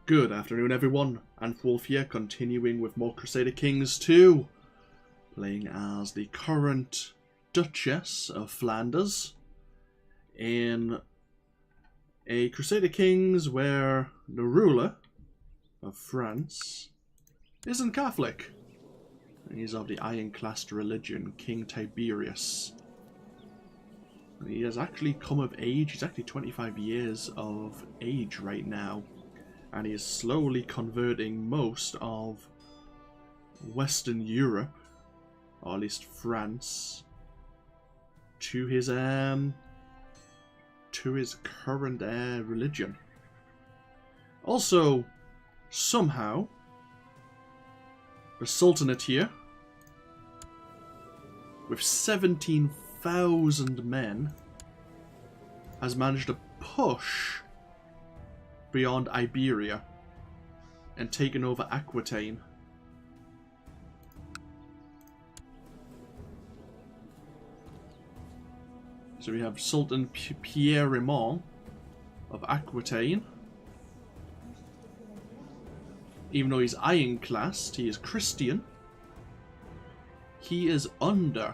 Good afternoon, everyone, and Wolf here, continuing with more Crusader Kings 2, playing as the current Duchess of Flanders in a Crusader Kings where the ruler of France isn't Catholic. He's of the iron-classed religion, King Tiberius. He has actually come of age. He's actually 25 years of age right now. And he is slowly converting most of Western Europe, or at least France, to his current religion. Also, somehow, the Sultanate here, with 17,000 men, has managed to push beyond Iberia and taken over Aquitaine. So we have Sultan Pierre Raymond of Aquitaine. Even though he's iron-classed, he is Christian. He is under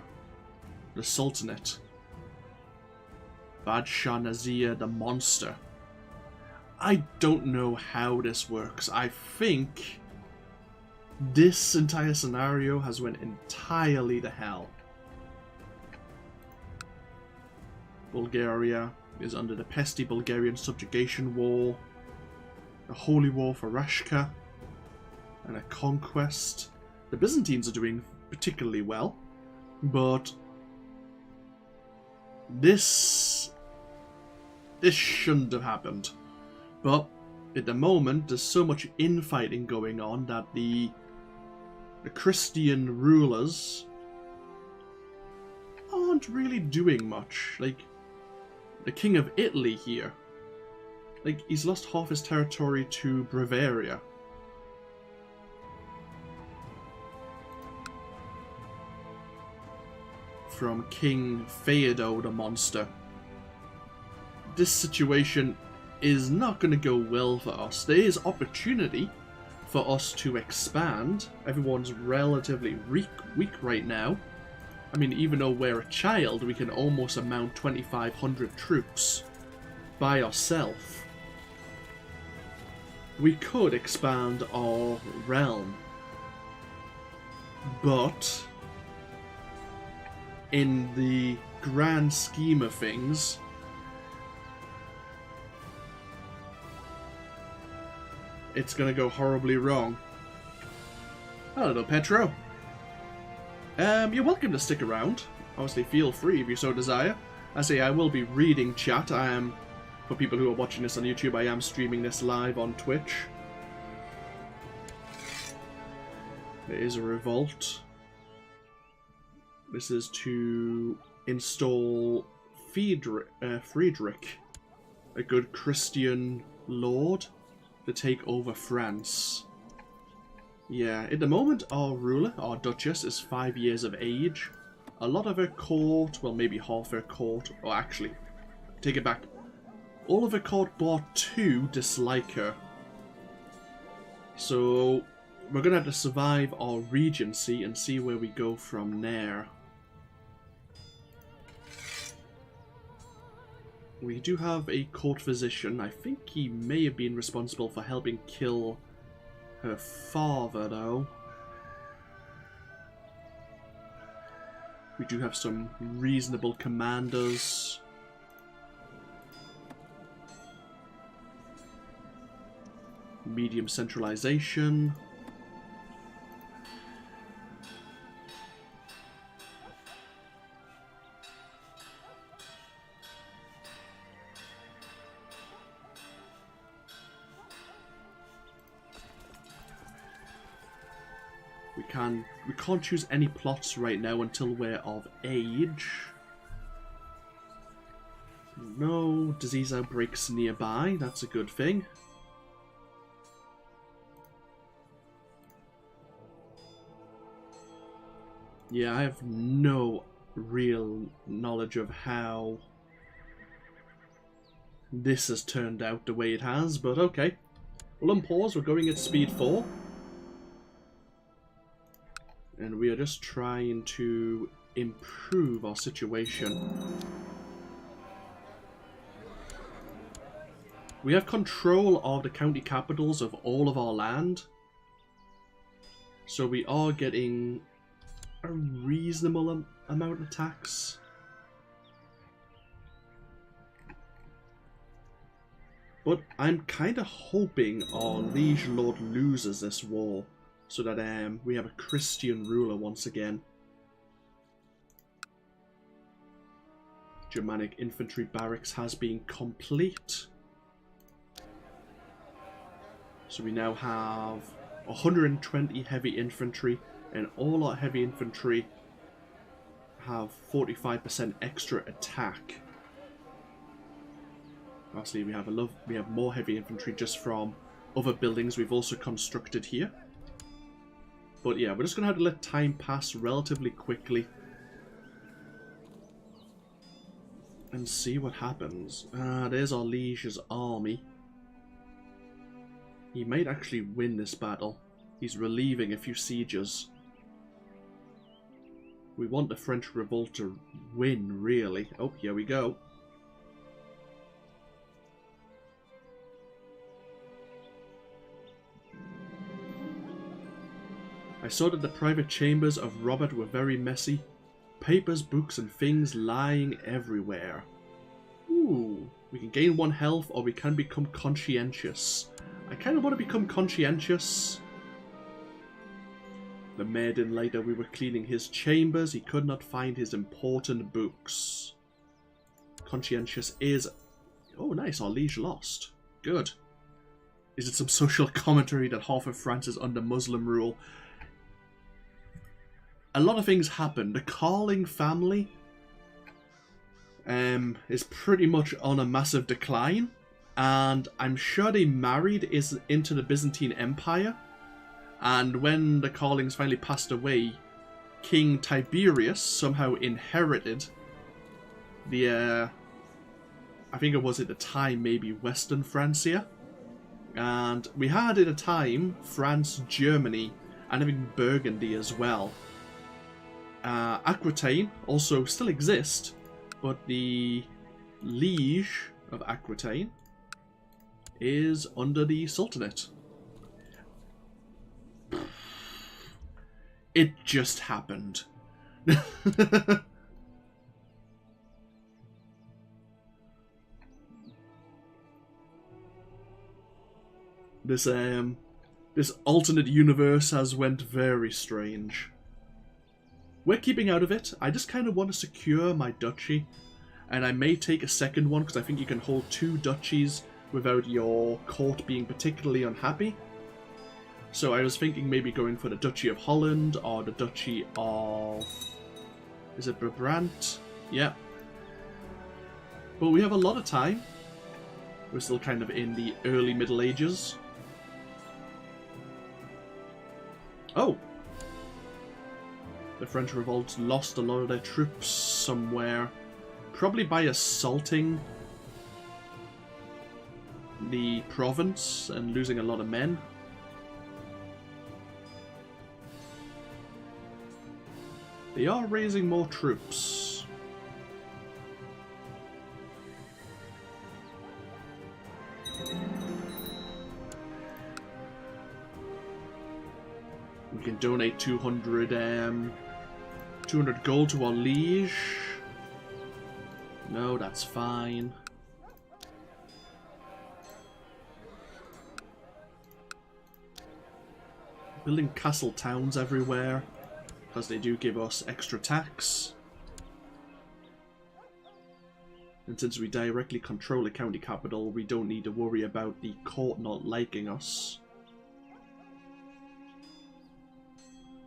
the Sultanate. Badshah Nazir the Monster. I don't know how this works. I think this entire scenario has went entirely to hell. Bulgaria is under the pesky Bulgarian subjugation war, a holy war for Rashka, and a conquest. The Byzantines are doing particularly well, but this shouldn't have happened. But at the moment, there's so much infighting going on that the Christian rulers aren't really doing much. Like, the King of Italy here, like, he's lost half his territory to Bavaria. From King Theodore the Monster. This situation is not going to go well for us. There is opportunity for us to expand. Everyone's relatively weak right now. I mean, even though we're a child, we can almost amount 2,500 troops by ourselves. We could expand our realm, but in the grand scheme of things, it's gonna go horribly wrong. Hello, Petro. You're welcome to stick around. Obviously, feel free if you so desire. I say I will be reading chat. For people who are watching this on YouTube, I am streaming this live on Twitch. There is a revolt. This is to install Friedrich, a good Christian lord, to take over France. Yeah, at the moment our ruler, our Duchess, is 5 years of age. A lot of her court, well maybe half her court, or actually, take it back. All of her court bar 2 dislike her. So we're going to have to survive our Regency and see where we go from there. We do have a court physician. I think he may have been responsible for helping kill her father, though. We do have some reasonable commanders. Medium centralization. We can't choose any plots right now until we're of age. No disease outbreaks nearby, that's a good thing. Yeah, I have no real knowledge of how this has turned out the way it has, but okay. We'll unpause, we're going at speed 4. And we are just trying to improve our situation. We have control of the county capitals of all of our land. So we are getting a reasonable amount of tax. But I'm kind of hoping our liege lord loses this war, so that we have a Christian ruler once again. Germanic infantry barracks has been complete. So we now have 120 heavy infantry, and all our heavy infantry have 45% extra attack. Obviously, we have more heavy infantry just from other buildings we've also constructed here. But yeah, we're just gonna have to let time pass relatively quickly and see what happens. There's our liege's army. He might actually win this battle. He's relieving a few sieges. We want the French revolt to win, really. Oh, here we go. I saw that the private chambers of Robert were very messy. Papers, books, and things lying everywhere. Ooh, we can gain 1 health, or we can become conscientious. I kind of want to become conscientious. The maiden later, we were cleaning his chambers. He could not find his important books. Conscientious is... Oh, nice. Our liege lost. Good. Is it some social commentary that half of France is under Muslim rule? A lot of things happen. The Carling family is pretty much on a massive decline. And I'm sure they married into the Byzantine Empire. And when the Carlings finally passed away, King Tiberius somehow inherited the, I think it was at the time maybe Western Francia. And we had at a time France, Germany, and even Burgundy as well. Aquitaine also still exists, but the Liege of Aquitaine is under the Sultanate. It just happened. This alternate universe has went very strange. We're keeping out of it. I just kind of want to secure my duchy, and I may take a second one because I think you can hold 2 duchies without your court being particularly unhappy. So I was thinking maybe going for the Duchy of Holland or the Duchy of... Is it Brabant? Yeah. But we have a lot of time. We're still kind of in the early Middle Ages. Oh! The French revolt lost a lot of their troops somewhere. Probably by assaulting the province and losing a lot of men. They are raising more troops. We can donate 200 gold to our liege. No, that's fine. Building castle towns everywhere, because they do give us extra tax. And since we directly control the county capital, we don't need to worry about the court not liking us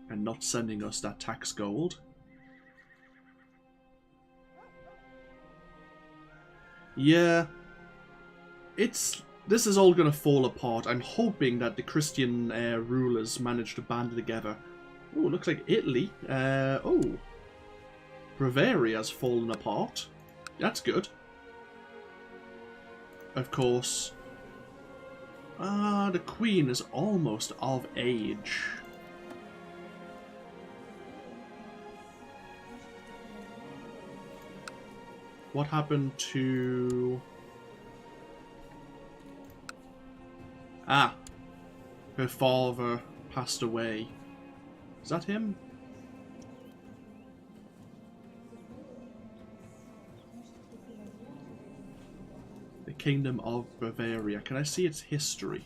and not sending us that tax gold. Yeah, this is all going to fall apart. I'm hoping that the Christian rulers manage to band together. Oh, looks like Italy. Oh, Bavaria's fallen apart. That's good. Of course, The Queen is almost of age. What happened to... Ah! Her father passed away. Is that him? The Kingdom of Bavaria. Can I see its history?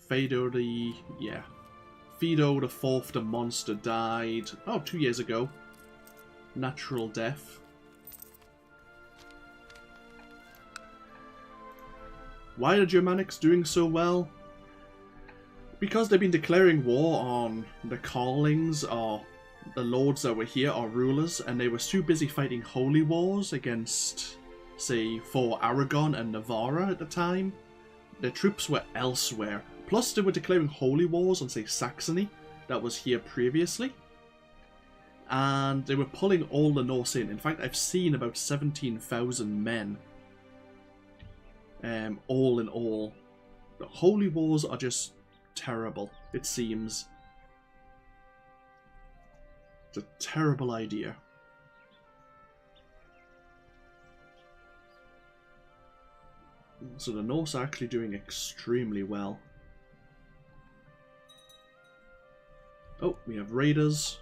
Fido the... yeah. Fido the Fourth, the monster, died... oh, 2 years ago. Natural death. Why are Germanics doing so well? Because they've been declaring war on the Carlings, or the lords that were here, or rulers, and they were too busy fighting holy wars against, say, for Aragon and Navarra at the time. Their troops were elsewhere. Plus, they were declaring holy wars on, say, Saxony, that was here previously. And they were pulling all the Norse in. In fact, I've seen about 17,000 men. All in all. The holy wars are just terrible, it seems. It's a terrible idea. So the Norse are actually doing extremely well. Oh, we have raiders.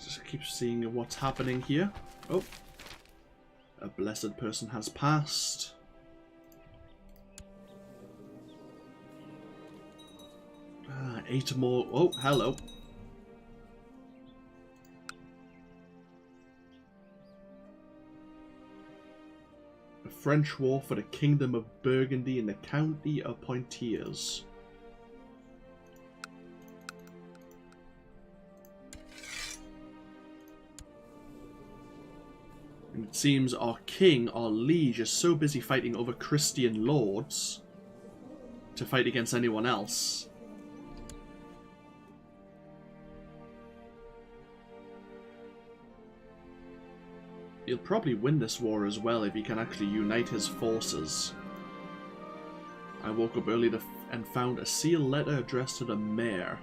Just keep seeing what's happening here. Oh, a blessed person has passed. Ah, 8 more. Oh, hello. A French war for the Kingdom of Burgundy and the County of Poitiers. It seems our king, our liege, is so busy fighting over Christian lords to fight against anyone else. He'll probably win this war as well if he can actually unite his forces. I woke up early and found a sealed letter addressed to the mayor.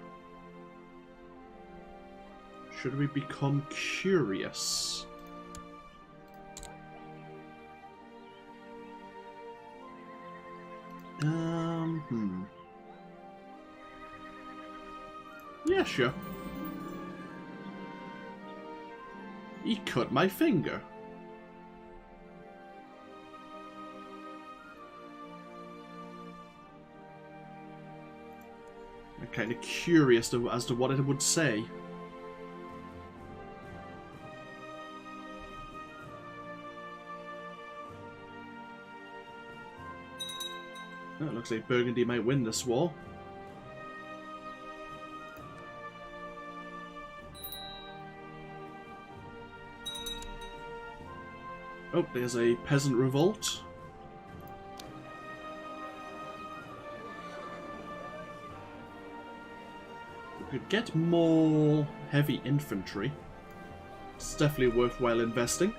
Should we become curious? Yeah, sure. He cut my finger. I'm kind of curious as to what it would say. Oh, it looks like Burgundy might win this war. Oh, there's a peasant revolt. We could get more heavy infantry. It's definitely worthwhile investing.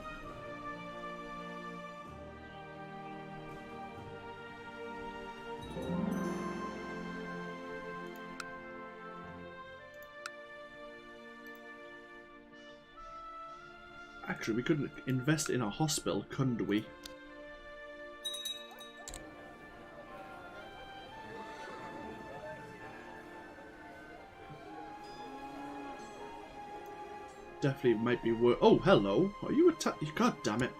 Actually, we could invest in a hospital, couldn't we? Definitely might be worth... Oh, hello. Are you God damn it.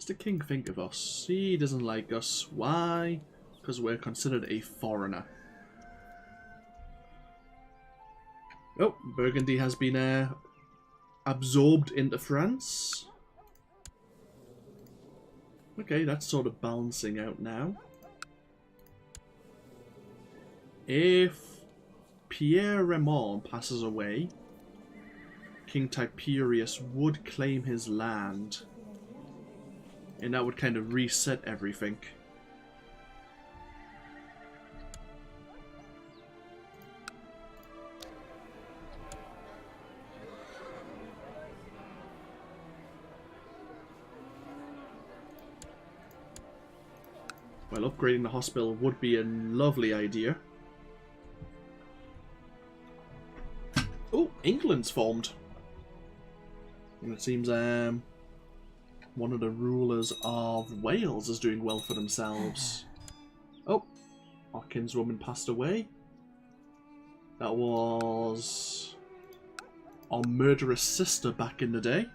What's the king think of us? He doesn't like us. Why? Because we're considered a foreigner. Oh, Burgundy has been absorbed into France. Okay, that's sort of balancing out now. If Pierre Raymond passes away, King Tiberius would claim his land. And that would kind of reset everything. Well, upgrading the hospital would be a lovely idea. Oh, England's formed. And it seems one of the rulers of Wales is doing well for themselves. Oh, our kinswoman passed away. That was our murderous sister back in the day.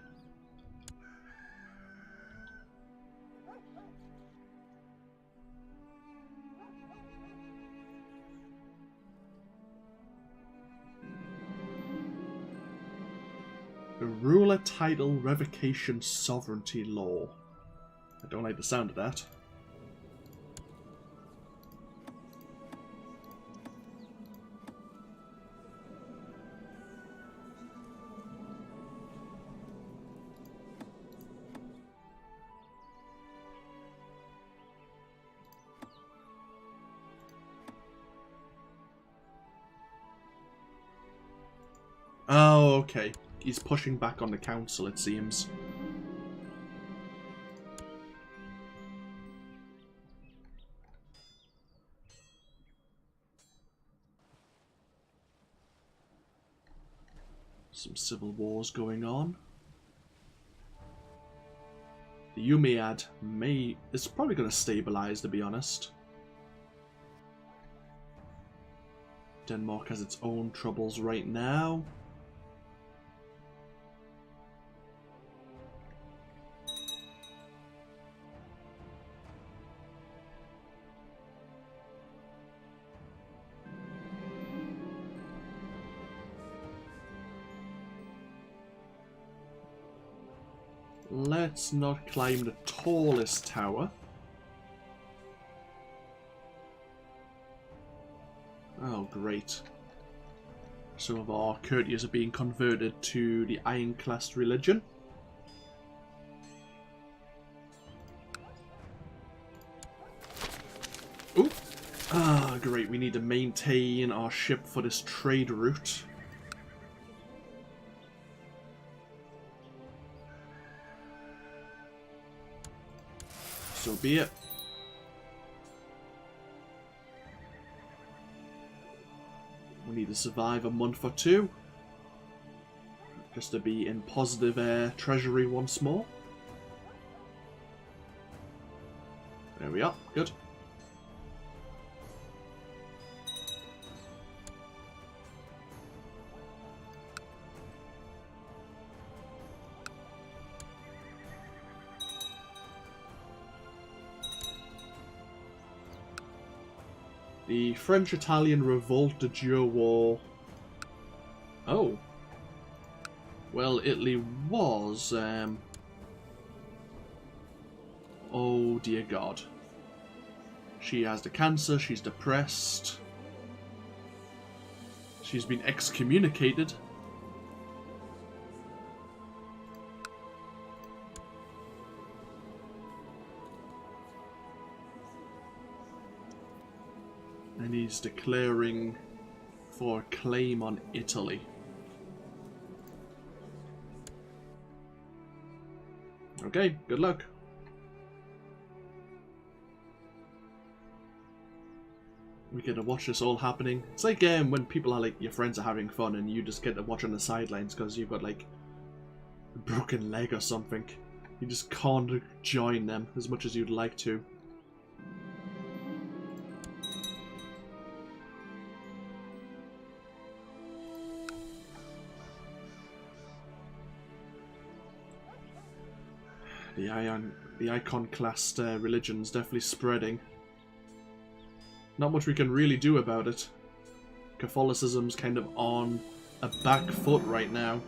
The ruler title revocation sovereignty law. I don't like the sound of that. Oh, okay. He's pushing back on the council, it seems. Some civil wars going on. The Umayyad is probably going to stabilize, to be honest. Denmark has its own troubles right now. Let's not climb the tallest tower. Oh, great. Some of our courtiers are being converted to the ironclast religion. Ooh. Ah, great. We need to maintain our ship for this trade route. So be it. We need to survive a month or two. Just to be in positive treasury once more. There we are. Good. The French-Italian revolt during war. Oh. Well, Italy was... Oh dear God. She has the cancer, she's depressed. She's been excommunicated. And he's declaring for a claim on Italy. Okay, good luck. We get to watch this all happening. It's like when people are like, your friends are having fun and you just get to watch on the sidelines because you've got like a broken leg or something. You just can't join them as much as you'd like to. The The iconoclast religion's definitely spreading. Not much we can really do about it. Catholicism's kind of on a back foot right now.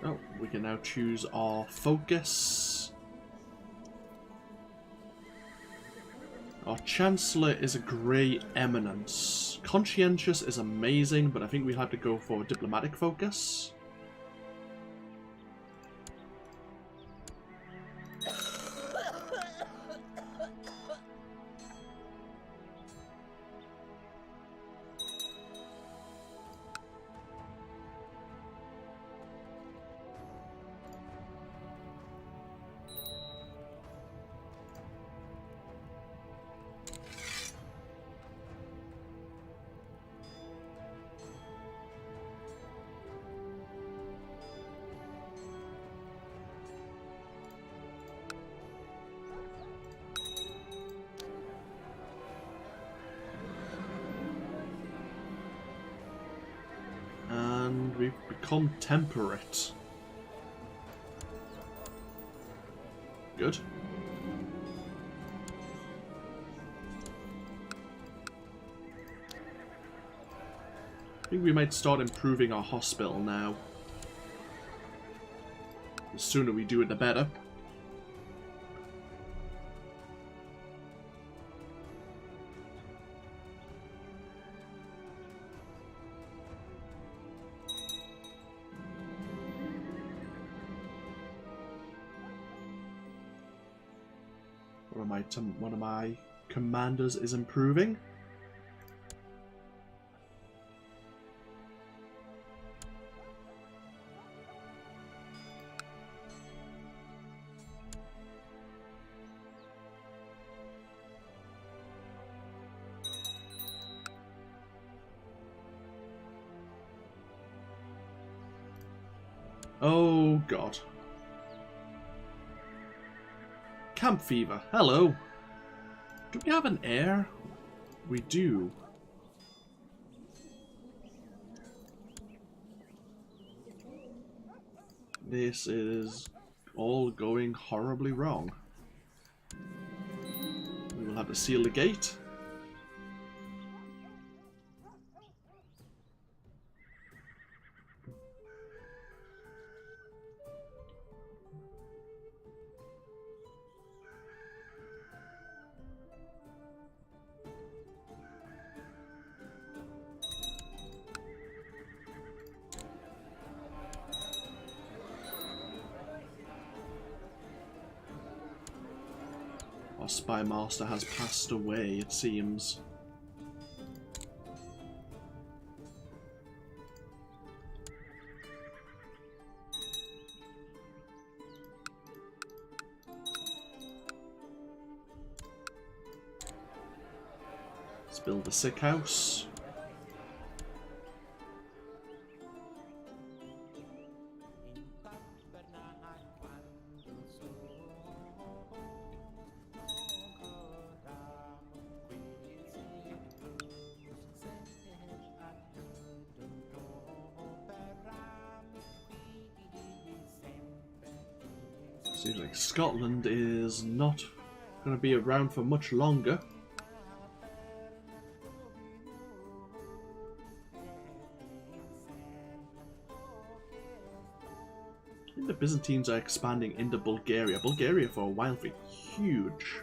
Oh, we can now choose our focus. Our Chancellor is a Grey Eminence. Conscientious is amazing, but I think we have to go for diplomatic focus. And we've become temperate. Good. I think we might start improving our hospital now. The sooner we do it, the better. One of my commanders is improving. Oh God. Camp fever. Hello. Do we have an heir? We do. This is all going horribly wrong. We will have to seal the gate. Our spy master has passed away, it seems. Let's build a sick house. Seems like Scotland is not going to be around for much longer. I think the Byzantines are expanding into Bulgaria. Bulgaria for a while was huge.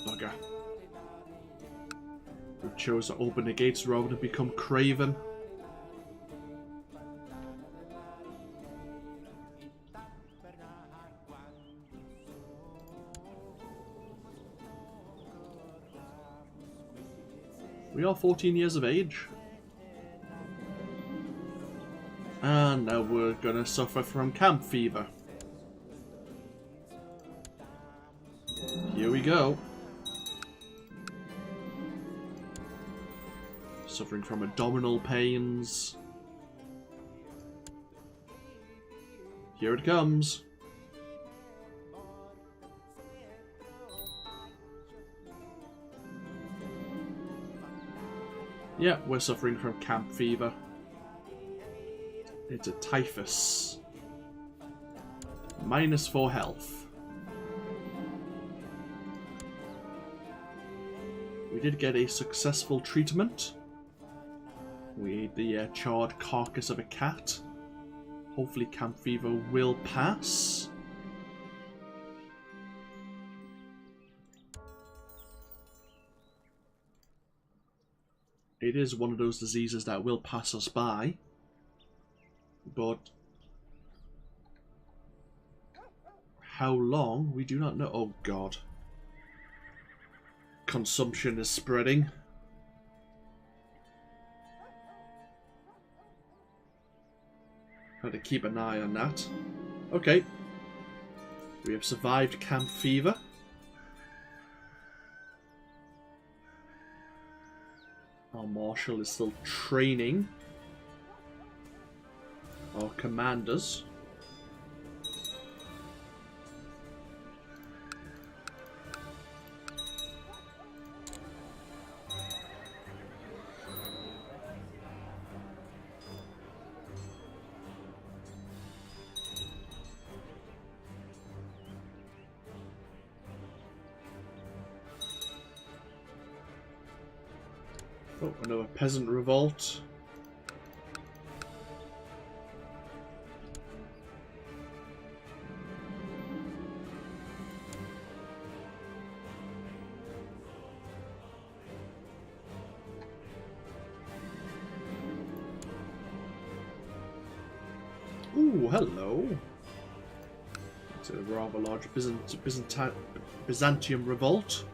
Bugger. We chose to open the gates rather than become craven. We are 14 years of age. And now we're gonna suffer from camp fever. Here we go. Suffering from abdominal pains. Here it comes. Yeah, we're suffering from camp fever. It's a typhus. -4 health. We did get a successful treatment. We ate the charred carcass of a cat. Hopefully camp fever will pass. It is one of those diseases that will pass us by. But how long, we do not know. Oh god. Consumption is spreading. Had to keep an eye on that. Okay. We have survived camp fever. Our marshal is still training our commanders. Oh, another peasant revolt. Ooh, hello. It's a rather large Byzantium revolt.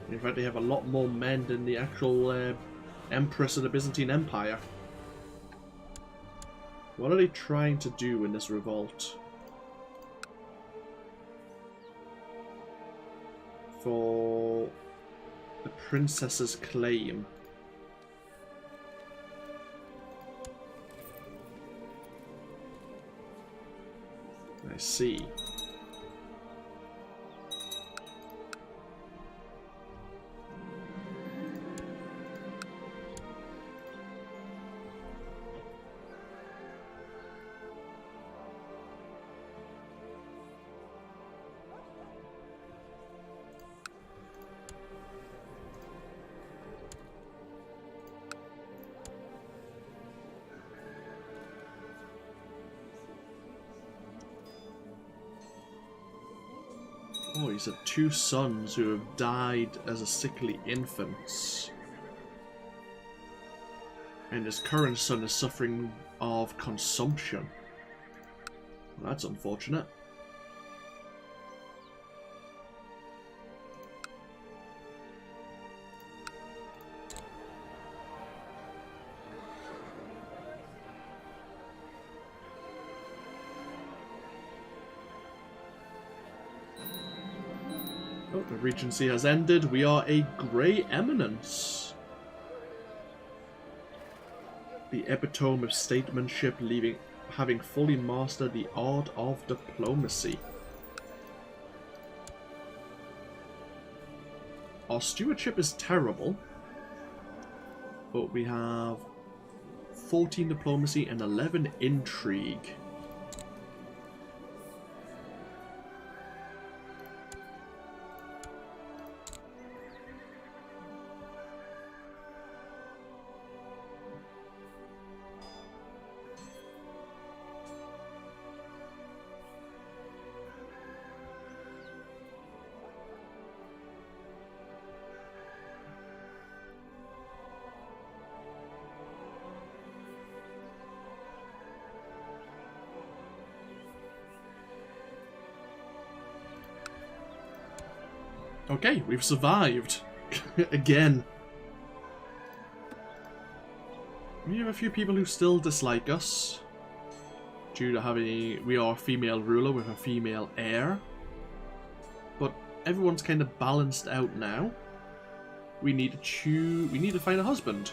In fact, they have a lot more men than the actual Empress of the Byzantine Empire. What are they trying to do in this revolt? For the princess's claim. I see. Oh, he's had 2 sons who have died as a sickly infants. And his current son is suffering of consumption. Well, that's unfortunate. Oh, the Regency has ended. We are a Grey Eminence. The epitome of statesmanship, having fully mastered the art of diplomacy. Our stewardship is terrible, but we have 14 diplomacy and 11 intrigue. Okay, we've survived. Again. We have a few people who still dislike us. Due to having... We are a female ruler with a female heir. But everyone's kind of balanced out now. We need to choose... We need to find a husband.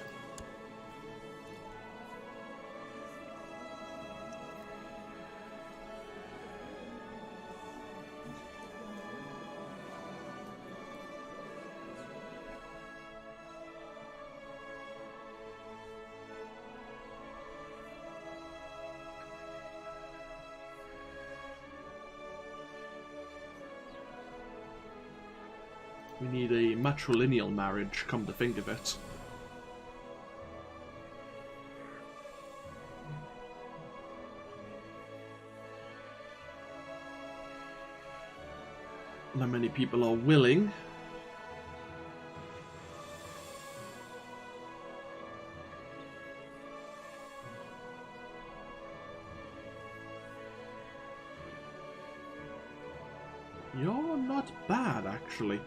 We need a matrilineal marriage, come to think of it. Not many people are willing. You're not bad, actually.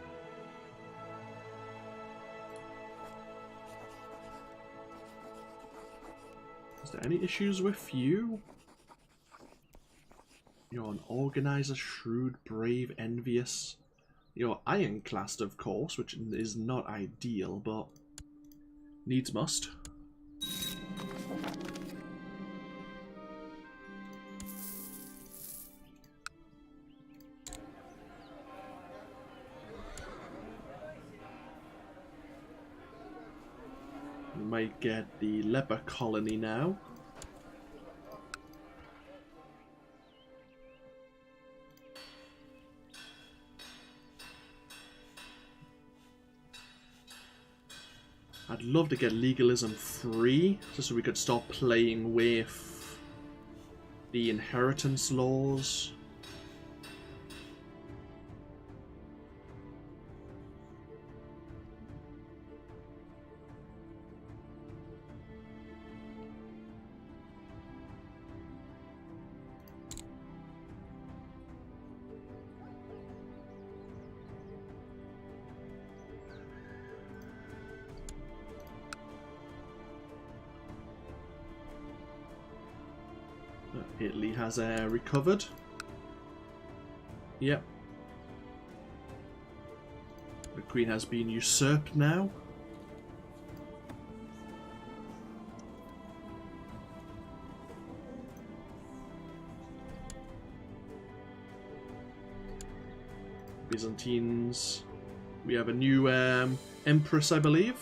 Is there any issues with you? You're an organizer, shrewd, brave, envious. You're ironclast, of course, which is not ideal, but needs must. We might get the leper colony now. I'd love to get legalism free, just so we could start playing with the inheritance laws. Italy has recovered. Yep. The Queen has been usurped now. Byzantines. We have a new Empress, I believe.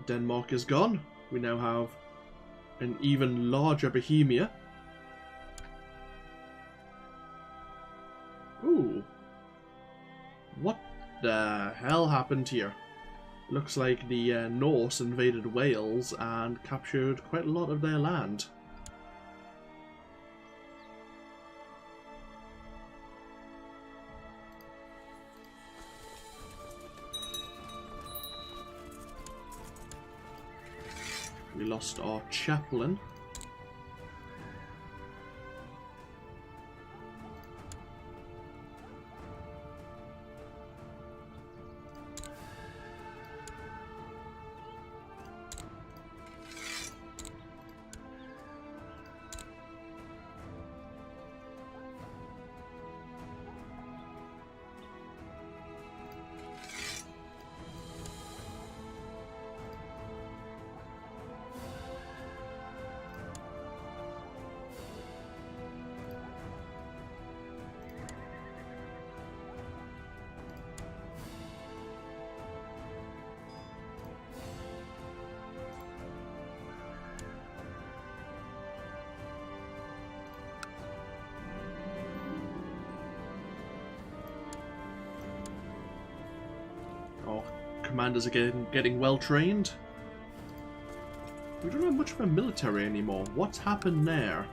Denmark is gone. We now have an even larger Bohemia. Ooh. What the hell happened here? Looks like the Norse invaded Wales and captured quite a lot of their land. We lost our chaplain. Our commanders are getting well trained. We don't have much of a military anymore. What's happened there?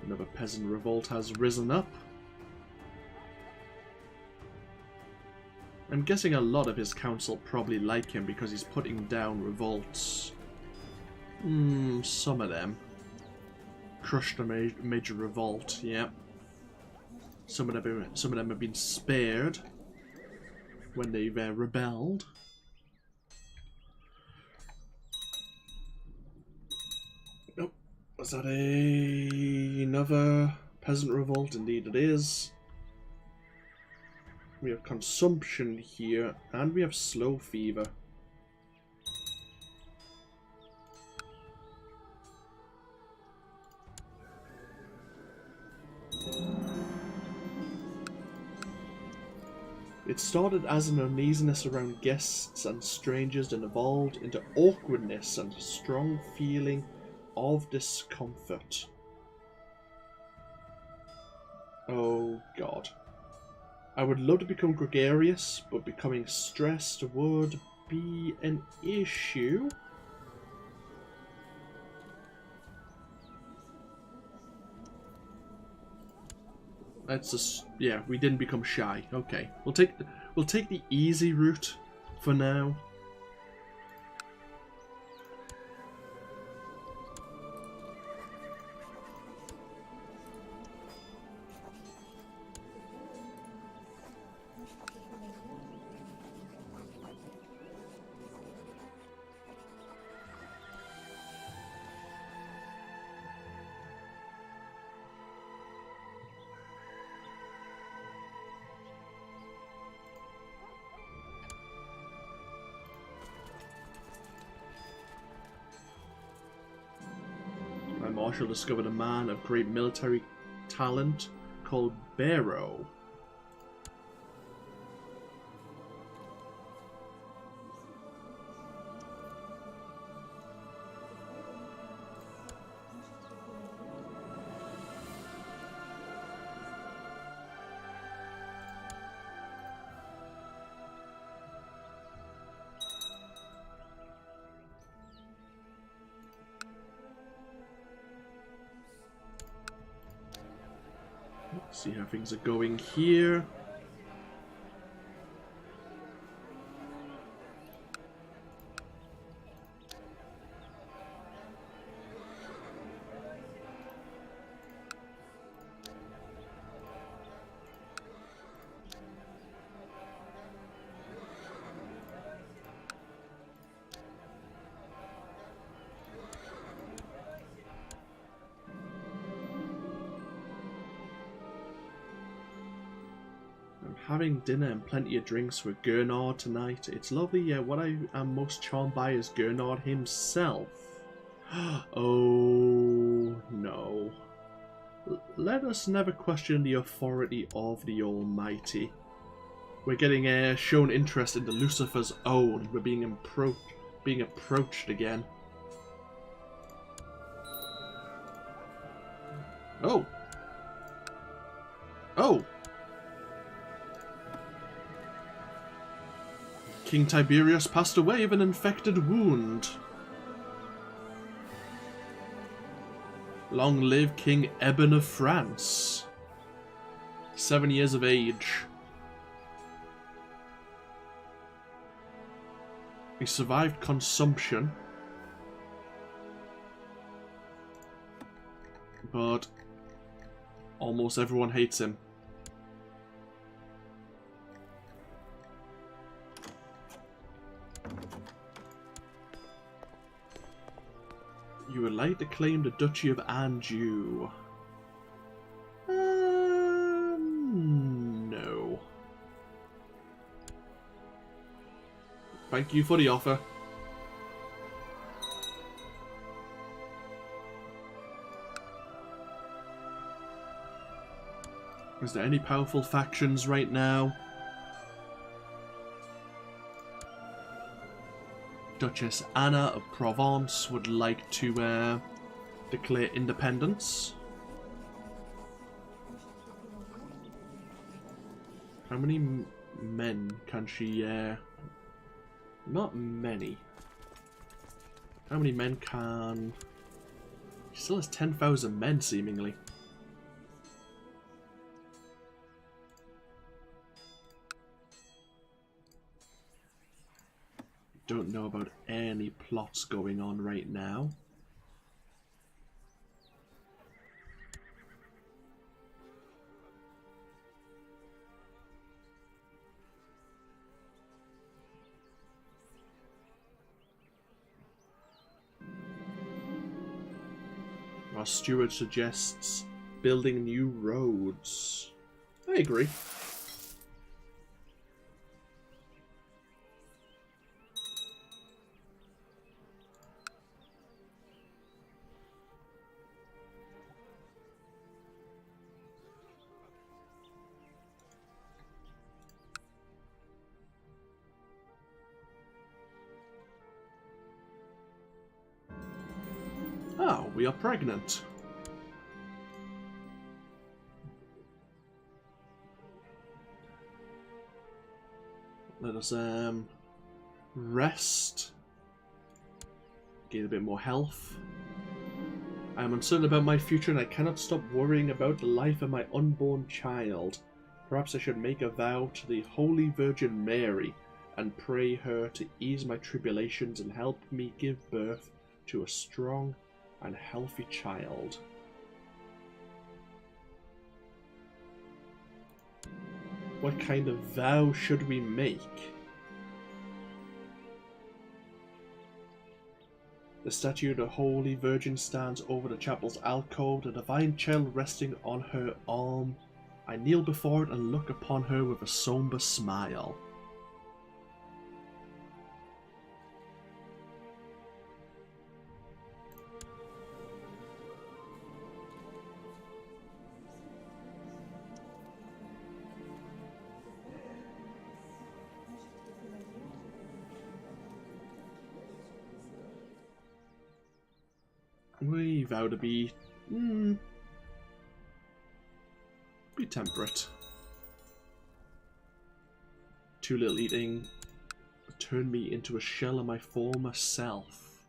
Another peasant revolt has risen up. I'm guessing a lot of his council probably like him because he's putting down revolts. Some of them. Crushed a major revolt, yeah. Some of them have been spared when they've rebelled. Nope. Was that another peasant revolt? Indeed it is. We have consumption here, and we have slow fever. It started as an uneasiness around guests and strangers and evolved into awkwardness and a strong feeling of discomfort. Oh god. I would love to become gregarious, but becoming stressed would be an issue. That's just, yeah, we didn't become shy. Okay, we'll take the easy route for now. Marshal discovered a man of great military talent called Barrow. See how things are going here. Having dinner and plenty of drinks with Gernard tonight. It's lovely, yeah. What I am most charmed by is Gernard himself. Oh, no. Let us never question the authority of the Almighty. We're getting shown interest into Lucifer's own. We're being approached again. Oh. Oh. King Tiberius passed away of an infected wound. Long live King Eben of France. 7 years of age. He survived consumption. But almost everyone hates him. You would like to claim the Duchy of Anjou? No. Thank you for the offer. Is there any powerful factions right now? Duchess Anna of Provence would like to declare independence. How many men can she... Not many. How many men can... She still has 10,000 men, seemingly. Don't know about any plots going on right now. Our steward suggests building new roads. I agree. Oh, we are pregnant. Let us rest. Gain a bit more health. I am uncertain about my future and I cannot stop worrying about the life of my unborn child. Perhaps I should make a vow to the Holy Virgin Mary and pray her to ease my tribulations and help me give birth to a strong and healthy child. What kind of vow should we make? The statue of the Holy Virgin stands over the chapel's alcove, the divine child resting on her arm. I kneel before it and look upon her with a somber smile. We vow to be temperate. Too little eating turned me into a shell of my former self.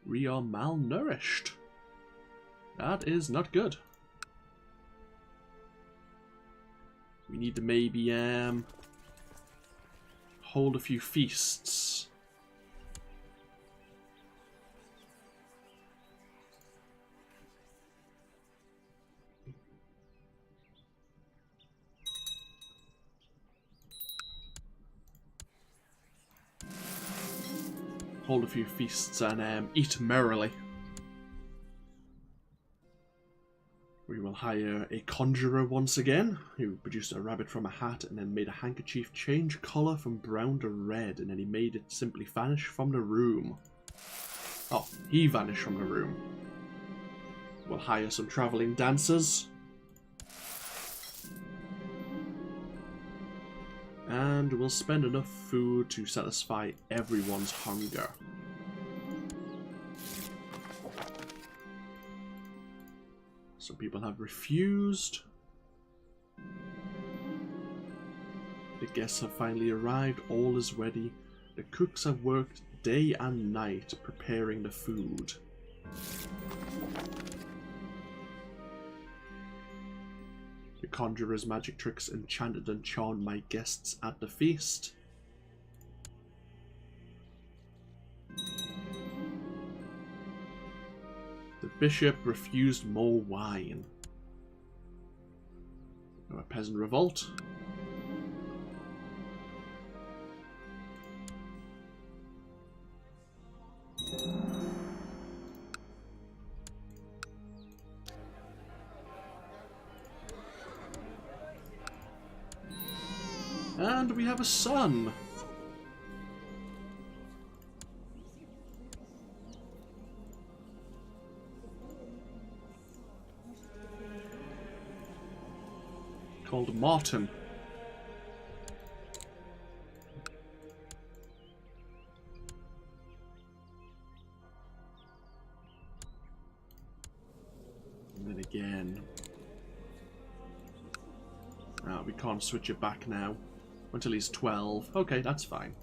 We are malnourished. That is not good. We need to maybe hold a few feasts. Hold a few feasts and eat merrily. We will hire a conjurer once again, who produced a rabbit from a hat and then made a handkerchief change colour from brown to red, and then he made it simply vanish from the room. Oh, he vanished from the room. We'll hire some travelling dancers. And we'll spend enough food to satisfy everyone's hunger. Some people have refused. The guests have finally arrived. All is ready. The cooks have worked day and night preparing the food. The conjurer's magic tricks enchanted and charmed my guests at the feast. The bishop refused more wine. A peasant revolt. And we have a son. Called Martin. And then again. We can't switch it back now. Until he's 12. Okay, that's fine.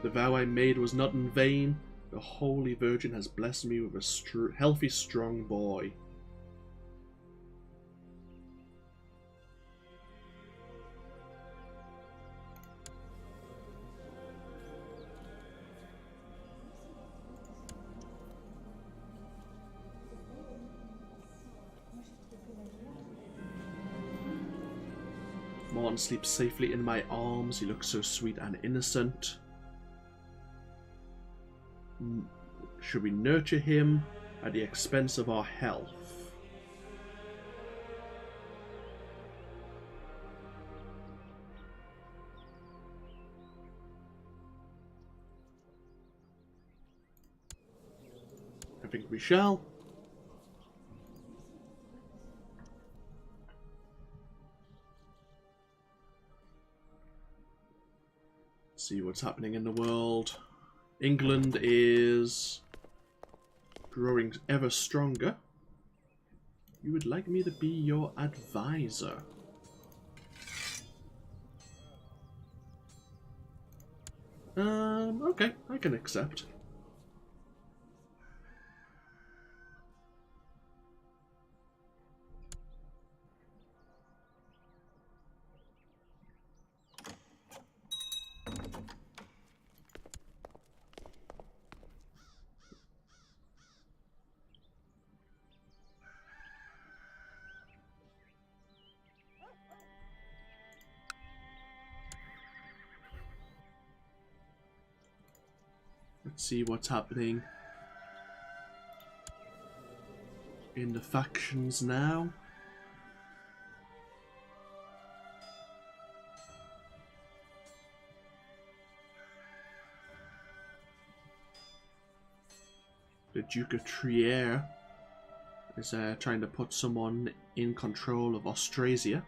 The vow I made was not in vain. The Holy Virgin has blessed me with a healthy, strong boy. Morton sleeps safely in my arms. He looks so sweet and innocent. Should we nurture him at the expense of our health? I think we shall. See what's happening in the world. England is growing ever stronger. You would like me to be your advisor. Okay, I can accept. Let's see what's happening in the factions now. The Duke of Trier is trying to put someone in control of Austrasia.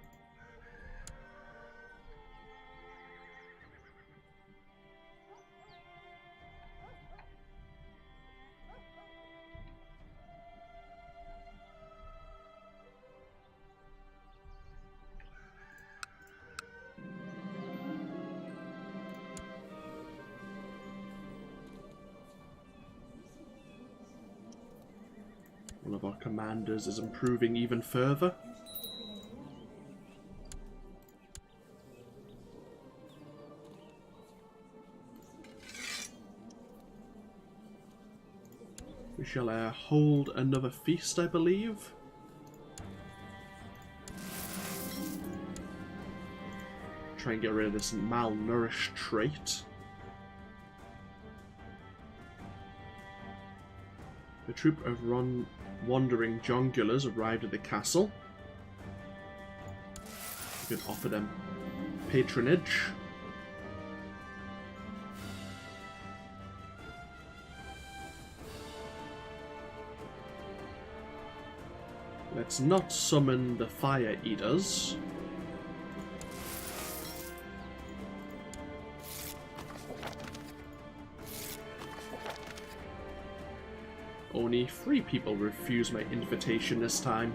One of our commanders is improving even further. We shall hold another feast, I believe. Try and get rid of this malnourished trait. The troop of wandering jongulars arrived at the castle. We can offer them patronage. Let's not summon the Fire Eaters. Only 3 people refused my invitation this time.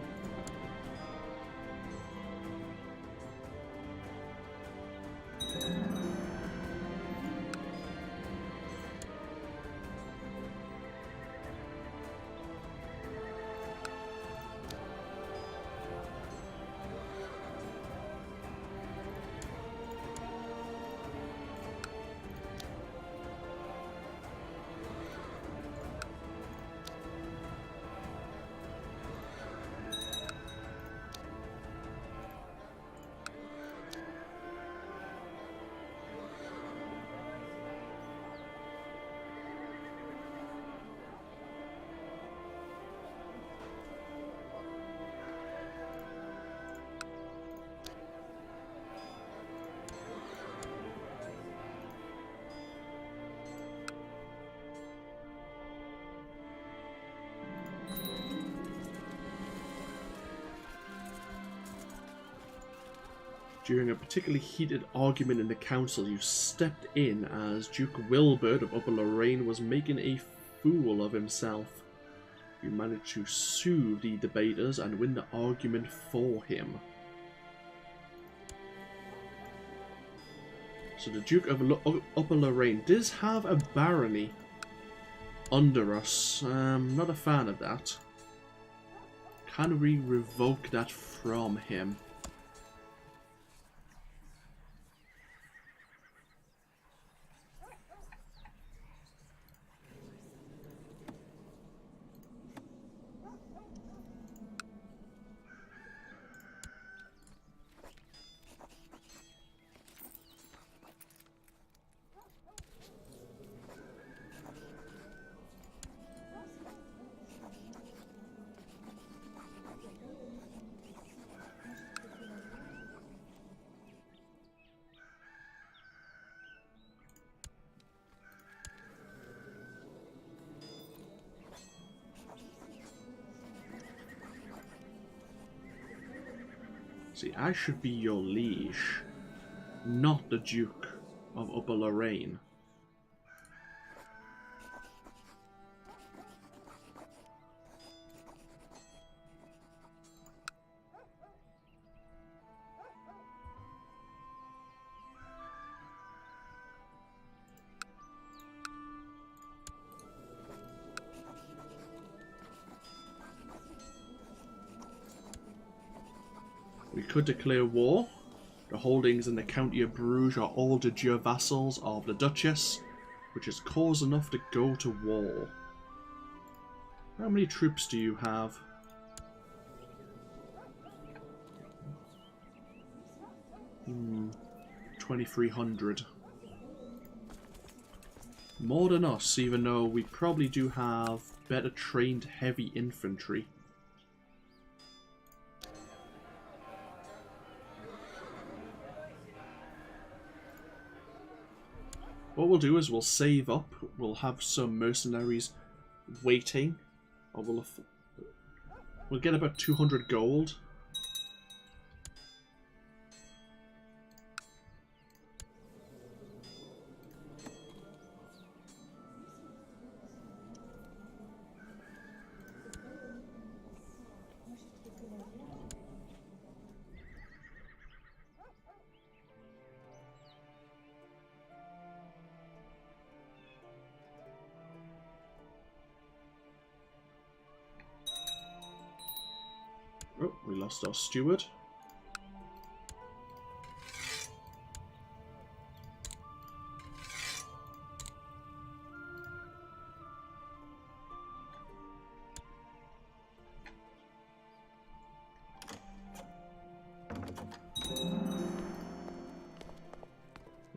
During a particularly heated argument in the council, you stepped in as Duke Wilbert of Upper Lorraine was making a fool of himself. You managed to soothe the debaters and win the argument for him. So the Duke of Upper Lorraine does have a barony under us. Not a fan of that. Can we revoke that from him? See, I should be your liege, not the Duke of Upper Lorraine. We could declare war. The holdings in the county of Bruges are all de jure vassals of the Duchess, which is cause enough to go to war. How many troops do you have? Hmm, 2,300. More than us, even though we probably do have better trained heavy infantry. What we'll do is we'll save up, we'll have some mercenaries waiting, or we'll get about 200 gold. Oh, we lost our steward.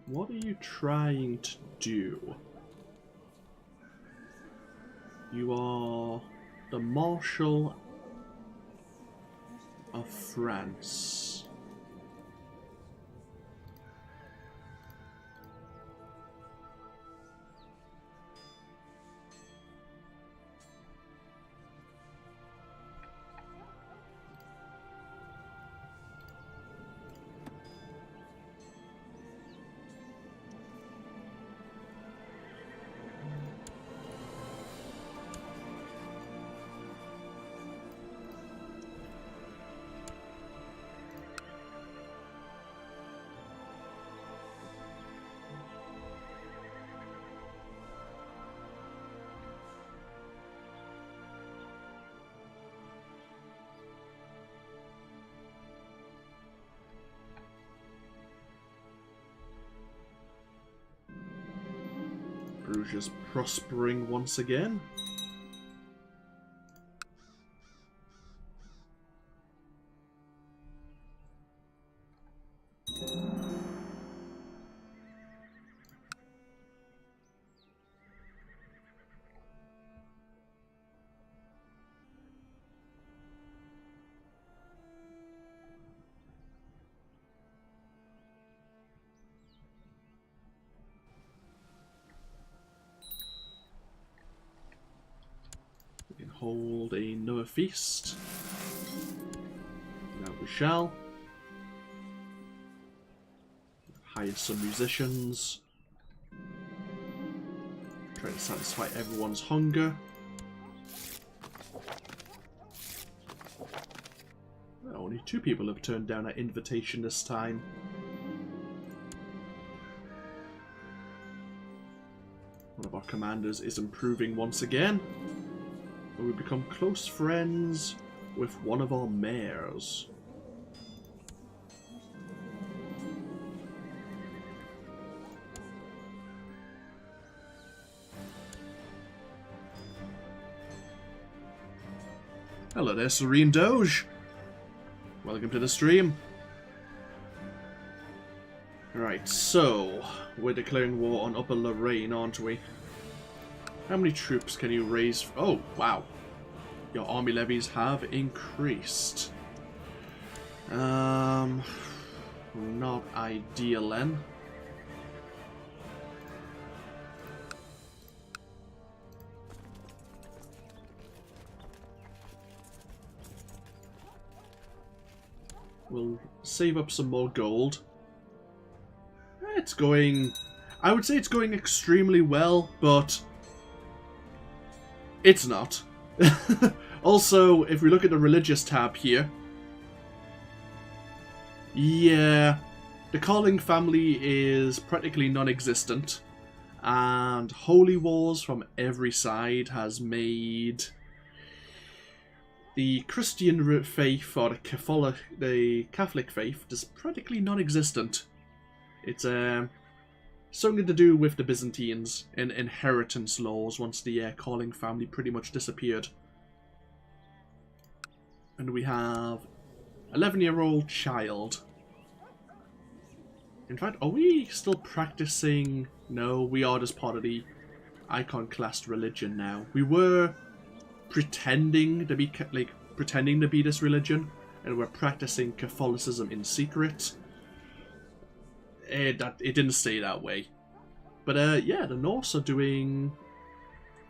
What are you trying to do? You are the Marshal of France. Bruges is prospering once again. Hold another feast. Now we shall. Hire some musicians. Try to satisfy everyone's hunger. Well, only 2 people have turned down our invitation this time. One of our commanders is improving once again. We become close friends with one of our mayors. Hello there, Serene Doge. Welcome to the stream. Right, so we're declaring war on Upper Lorraine, aren't we? How many troops can you raise? Oh, wow. Your army levies have increased. Not ideal then. We'll save up some more gold. It's going... I would say it's going extremely well, but it's not. Also, if we look at the religious tab here, yeah, the calling family is practically non-existent, and holy wars from every side has made the Christian faith, or the Catholic faith, just practically non-existent. It's something to do with the Byzantines and inheritance laws once the calling family pretty much disappeared. And we have 11-year-old child. In fact, are we still practicing? No, we are just part of the iconoclast religion now. We were pretending to be this religion, and we're practicing Catholicism in secret. It didn't stay that way. But yeah, the Norse are doing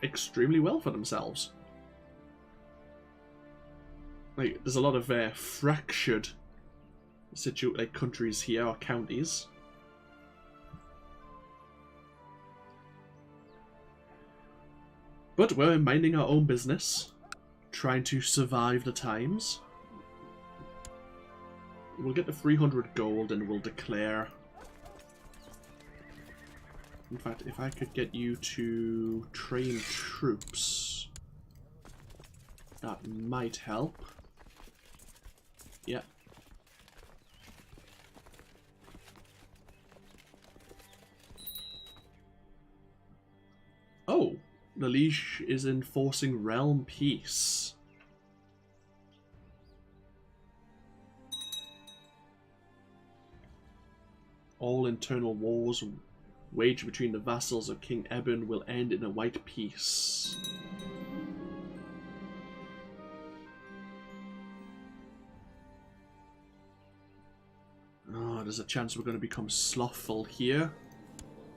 extremely well for themselves. Like, there's a lot of fractured countries here, or counties. But we're minding our own business, trying to survive the times. We'll get the 300 gold and we'll declare. In fact, if I could get you to train troops, that might help. Yeah. Oh, the Liege is enforcing realm peace. All internal wars waged between the vassals of King Eben will end in a white peace. Oh, there's a chance we're going to become slothful here.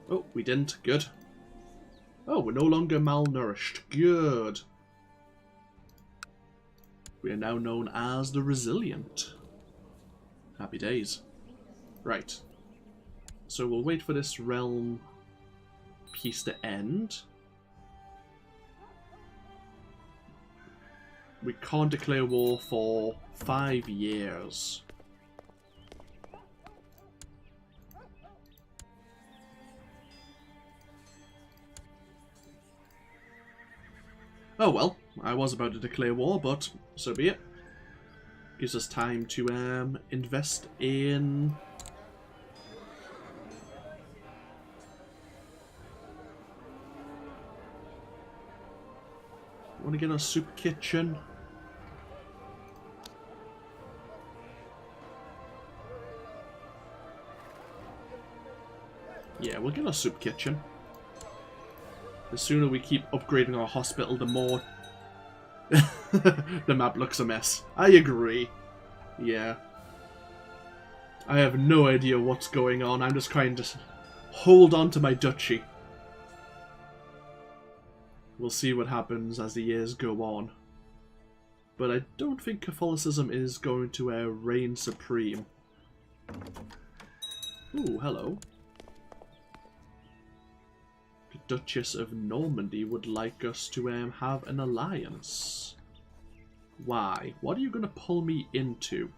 Oh, we didn't. Good. Oh, we're no longer malnourished. Good. We are now known as the Resilient. Happy days. Right. So we'll wait for this realm peace to end. We can't declare war for 5 years. Oh well, I was about to declare war, but so be it. Gives us time to invest in... Want to get a soup kitchen? Yeah, we'll get a soup kitchen. The sooner we keep upgrading our hospital, the more the map looks a mess. I agree. Yeah. I have no idea what's going on. I'm just trying to hold on to my duchy. We'll see what happens as the years go on. But I don't think Catholicism is going to reign supreme. Ooh, hello. The Duchess of Normandy would like us to have an alliance. Why? What are you going to pull me into?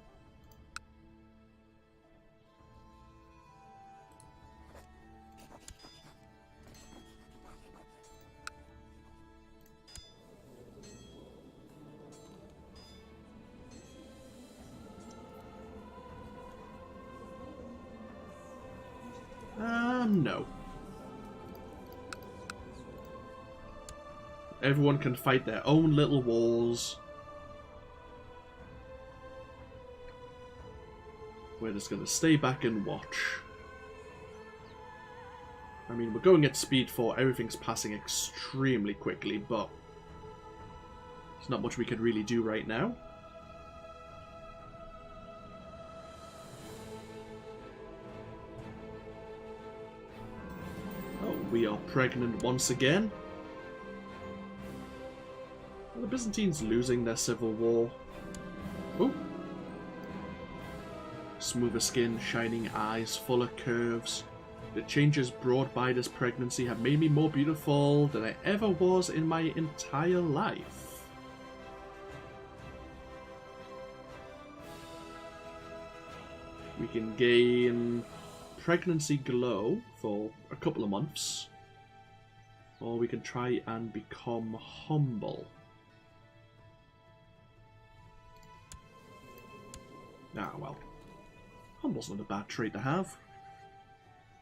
No. Everyone can fight their own little wars. We're just going to stay back and watch. I mean, we're going at speed 4. Everything's passing extremely quickly, but there's not much we can really do right now. Oh, we are pregnant once again. Are the Byzantines losing their civil war? Oh. Smoother skin, shining eyes, fuller curves. The changes brought by this pregnancy have made me more beautiful than I ever was in my entire life. We can gain pregnancy glow for a couple of months. Or we can try and become humble. Ah, well. Humble's not a bad trait to have.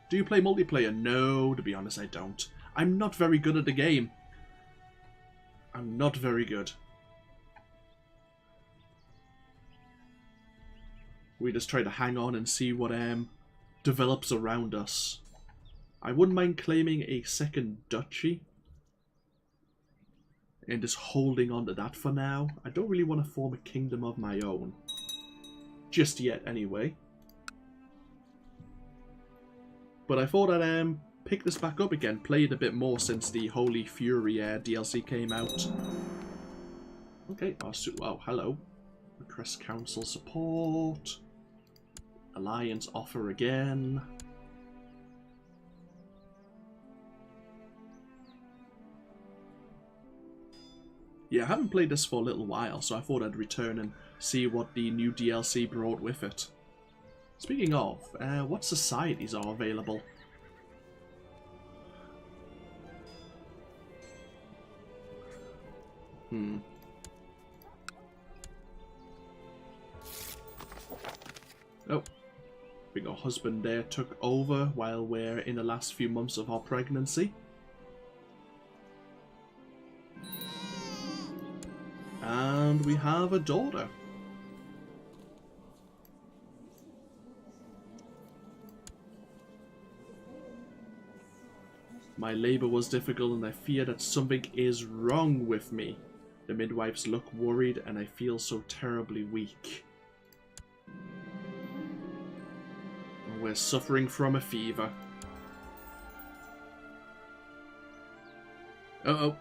Do you play multiplayer? No, to be honest, I don't. I'm not very good at the game. I'm not very good. We just try to hang on and see what develops around us. I wouldn't mind claiming a second duchy. And just holding on to that for now. I don't really want to form a kingdom of my own. Just yet, anyway. But I thought I'd pick this back up again. Play it a bit more since the Holy Fury DLC came out. Okay. Oh, hello. Request council support. Alliance offer again. Yeah, I haven't played this for a little while, so I thought I'd return and see what the new DLC brought with it. Speaking of, what societies are available? Oh, I think our husband there took over while we're in the last few months of our pregnancy. And we have a daughter. My labor was difficult and I fear that something is wrong with me. The midwives look worried and I feel so terribly weak. We're suffering from a fever. Uh-oh.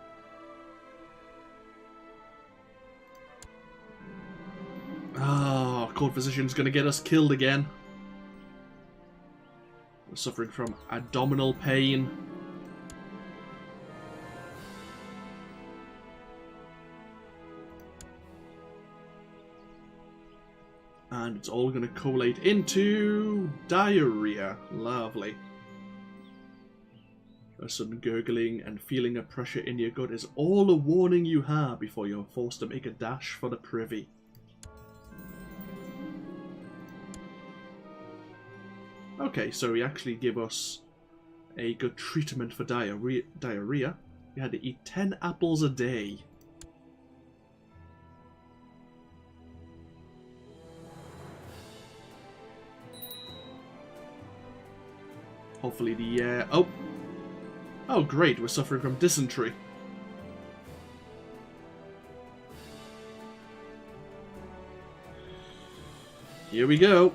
Ah, court physician's gonna get us killed again. We're suffering from abdominal pain. And it's all gonna collate into diarrhea. Lovely. A sudden gurgling and feeling of pressure in your gut is all a warning you have before you're forced to make a dash for the privy. Okay, so he actually gave us a good treatment for diarrhea. We had to eat 10 apples a day. Hopefully the, Oh, great, we're suffering from dysentery. Here we go.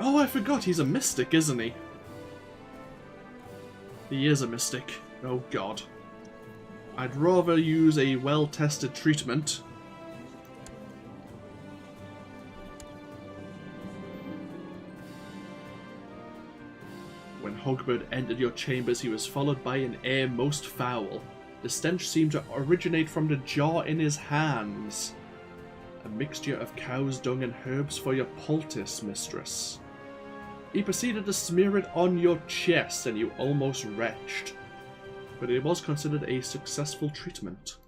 Oh, I forgot, he's a mystic, isn't he? He is a mystic. Oh, God. I'd rather use a well-tested treatment. When Hogbert entered your chambers, he was followed by an air most foul. The stench seemed to originate from the jar in his hands. A mixture of cow's dung and herbs for your poultice, mistress. He proceeded to smear it on your chest, and you almost retched. But it was considered a successful treatment.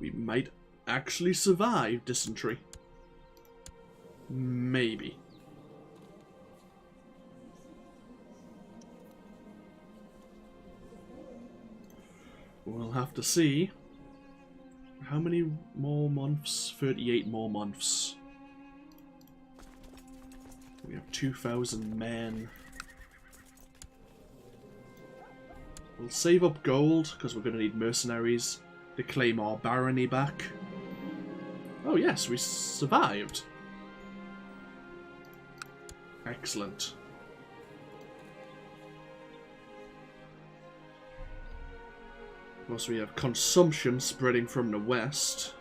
We might actually survive dysentery. Maybe. We'll have to see. How many more months? 38 more months. We have 2,000 men. We'll save up gold, because we're going to need mercenaries to claim our barony back. Oh yes, we survived. Excellent. course, we have consumption spreading from the west.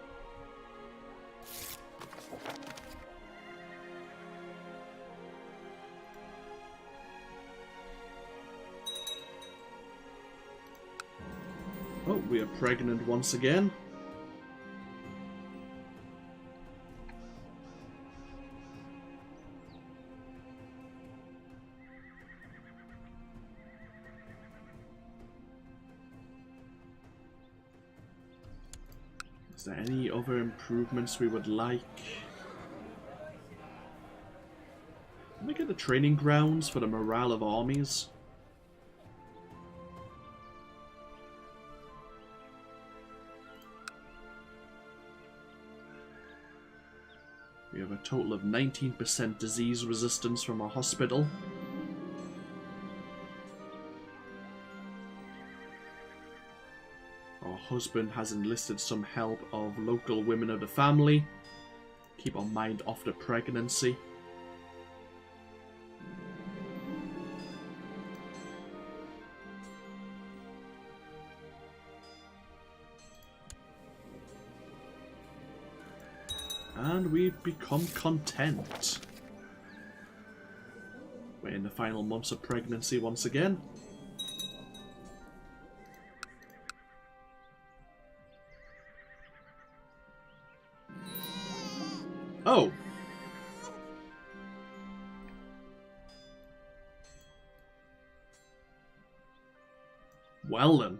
Oh, we are pregnant once again. Is there any other improvements we would like? Can we get the training grounds for the morale of armies? We have a total of 19% disease resistance from our hospital. Our husband has enlisted some help of local women of the family. Keep our mind off the pregnancy. And we've become content. We're in the final months of pregnancy once again. Oh! Well then.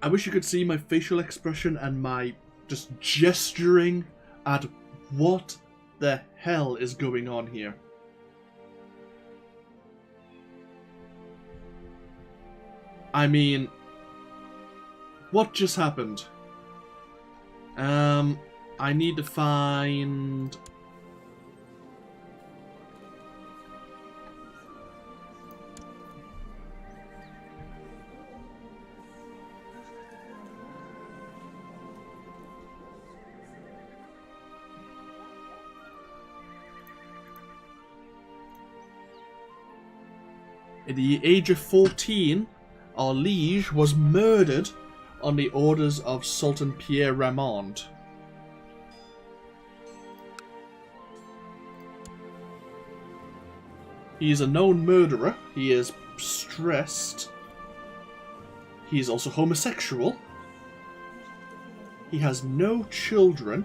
I wish you could see my facial expression and my just gesturing at what the hell is going on here. I mean, what just happened? I need to find... At the age of 14, our liege was murdered on the orders of Sultan Pierre Ramond. He is a known murderer. He is stressed. He is also homosexual. He has no children.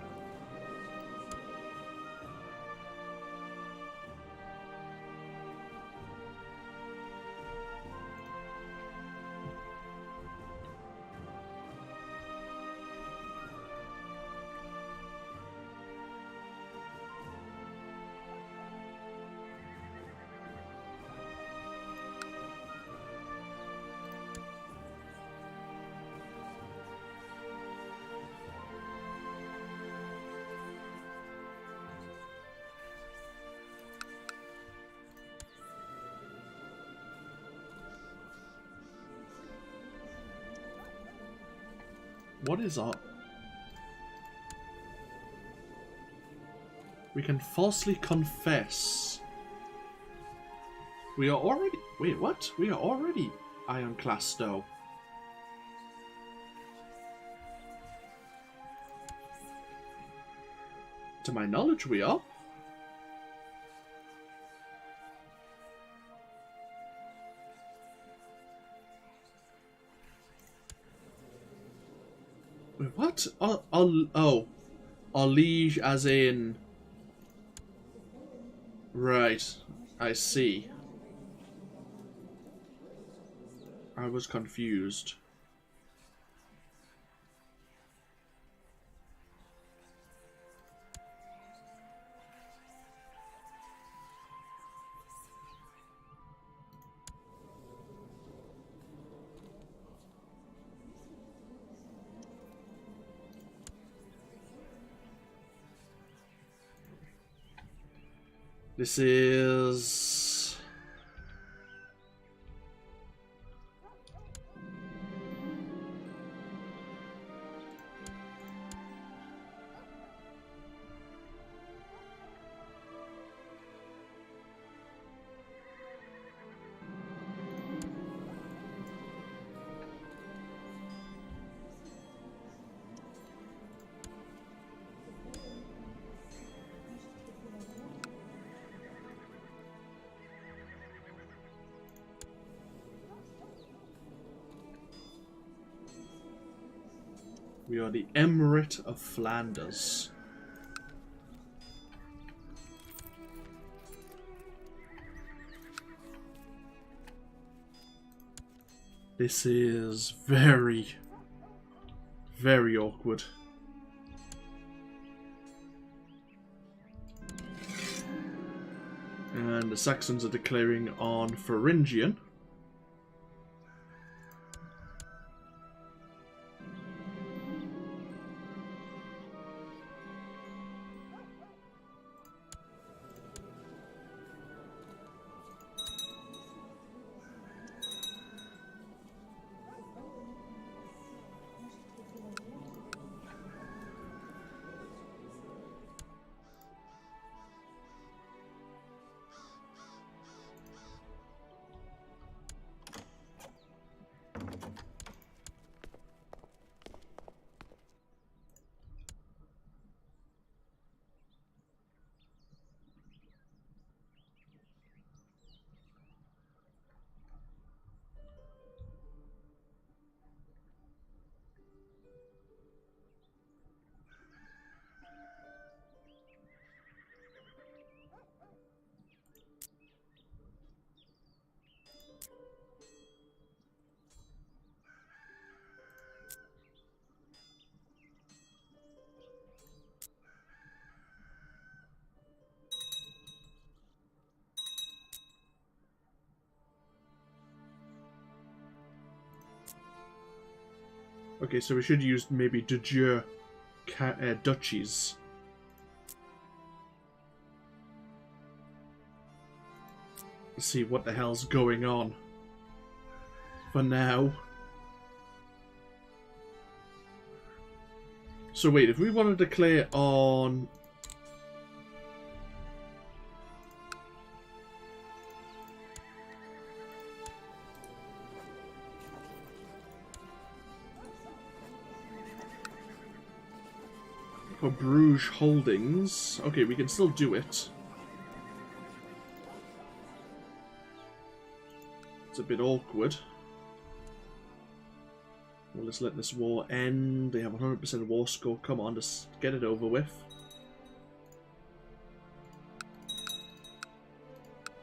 What is up? We can falsely confess. We are already... Wait, what? We are already Iron Class Stowe. To my knowledge, we are. Wait, what? Oh, our liege as in... Right, I see. I was confused. This is... We are the Emirate of Flanders. This is very, very awkward. And the Saxons are declaring on Thuringian. Okay, so we should use maybe de jure duchies. Let's see what the hell's going on. For now. So wait, if we want to declare on... For Bruges Holdings. Okay, we can still do it. It's a bit awkward. Well, let's let this war end. They have 100% war score. Come on, just get it over with.